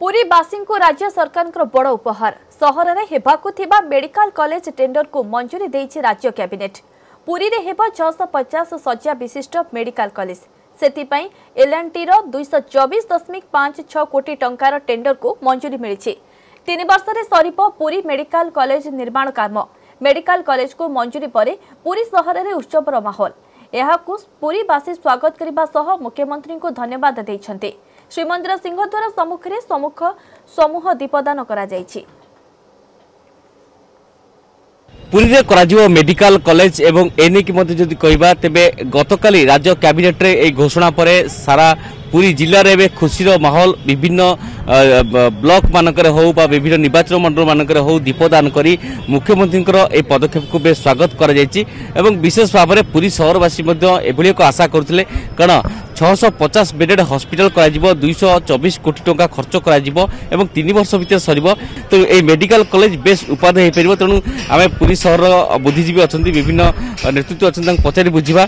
पुरीवासी को राज्य सरकार बड़ उपहार सहर में हेबाकु थिबा मेडिकल कॉलेज टेंडर को मंजूरी देइछि राज्य कैबिनेट। पुरी रे हेबा 650 शଯ୍या विशिष्ट मेडिकल कॉलेज सेतिपई एलएनटी रो 224.56 कोटी टंकार टेंडर को मंजूरी मिली। 3 वर्ष रे सरिप पुरी मेडिकल कॉलेज निर्माण काम। मेडिकल कॉलेज को मंजूरी परे पुरी सहर में उत्सवर माहौल। एहाकु पुरीवासी स्वागत करने सह मुख्यमंत्री को धन्यवाद देइछन्ते। श्रीमंदिर सिंहद्वार सम्मुख में समूह दीपदान करा जायछि। पुरी रे कराजिबो मेडिकल कॉलेज एवं एने की मध्य जदि कहबा तेबे गतकाली राज्य कैबिनेट रे ए घोषणा परे सारा पुरी जिल्ला रे खुशीर माहौल विभिन्न ब्लॉक मानकर हो बा विभिन्न निर्वाचन मंडल मानकर हो दीपदान करी मुख्यमंत्री ए पदक्षेप को बेस स्वागत करा जायछि एवं विशेष भाव में पुरी शहरवासी मध्य एभली एक आशा करथिले कारण 650 बेडेड हॉस्पिटल करा जिवो 224 कोटी टंका खर्च करा जिवो एवं 3 वर्ष भीतर सरिबो तो ए मेडिकल कॉलेज बेस उपाधि हे परिबो। तेणु आमे पुरी शहर बुद्धिजीवी अछंती विभिन्न नेतृत्व अछंती तांक पचारि बुझिबा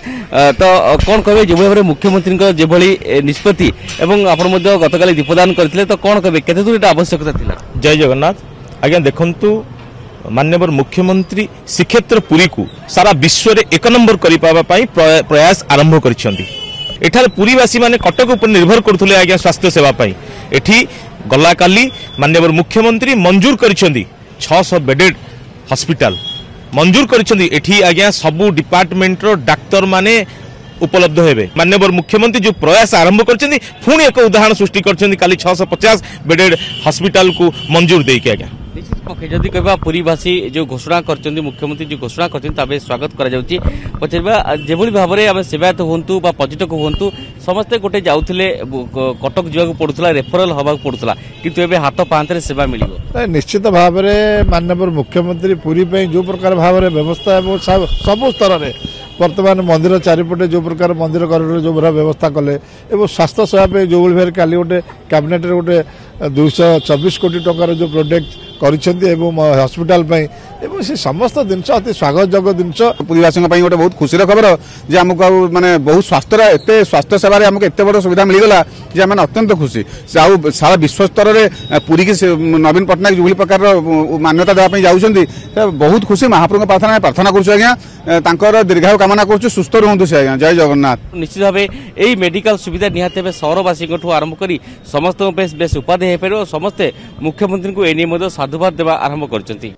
तो कोन कहबे जे भाबरे मुख्यमंत्री को जे भली निष्पत्ति एवं आपण मध्य गतकाली दीपदान करथिले तो कोन कहबे केते दूर एटा आवश्यकता थिला। जय जगन्नाथ। आज्ञा देखंतु माननीय मुख्यमंत्री श्रीक्षेत्र पुरी को सारा विश्व रे 1 नंबर करि पाबा पई प्रयास आरंभ करिसंती। एठार पुरीवासी माने कटक उपर निर्भर करथुले आज्ञा स्वास्थ्य सेवा पई एठी गला काली माननीय मुख्यमंत्री मंजूर करिसंती 600 बेडेड हॉस्पिटल मंजूर करिसंती। एठी आज्ञा सबु डिपार्टमेंट रो डाक्टर माने उपलब्ध हेबे। माननीय मुख्यमंत्री जो प्रयास आरंभ करछन्ती पुणी एक उदाहरण सृष्टि करछन्ती काली 650 बेडेड हॉस्पिटल को मंजूर देके आज्ञा जदि कहबा पुरीवासी जो घोषणा करछन्ती मुख्यमंत्री जो घोषणा करछन्ती ताबे स्वागत करा जाउची। पछरबा जेभली भाबरे हम सेवायत होंतु बा पर्यटक होंतु समस्ते गोटे जाउथिले कटक जिवाक पडुतला रेफरल हबाक पडुतला किंतु एबे हाथ पांतरे सेवा मिलिबो। निश्चित भाबरे माननीय मुख्यमंत्री पुरी पे जो प्रकार भाबरे व्यवस्था सब स्तर रे वर्तमान मंदिर चारिपटे जो प्रकार मंदिर कॉरिडोर जो भरा व्यवस्था कले एवं स्वास्थ्य सेवा पे जो भाई काली गोटे कैबिनेट रे गोटे 224 कोटी टंकार जो प्रोजेक्ट करिसेंती एवं हॉस्पिटल एवं से समस्त जिनस अति स्वागत जोग्य जिनस पुरीवासी गोटे बहुत खुशी खबर जे आमको माने बहुत स्वास्थ्य सेवा आमको एत बड़ सुविधा मिलगला जे आम अत्यंत खुशी सारा विश्व स्तर में पुरी की नवीन पट्टनायक जो प्रकार मान्यता देवाई जाऊँगी बहुत खुशी महाप्रभु प्रार्थना कर दीर्घायु कामना कर सुस्थ रुहतु से आज्ञा। जय जगन्नाथ। निश्चित भाव यही मेडिकल सुविधा निहाती सहरवासी आरंभ कर समस्त बेस उपाधि हो पार समस्ते मुख्यमंत्री को एने साधुवाद देवा आरंभ कर।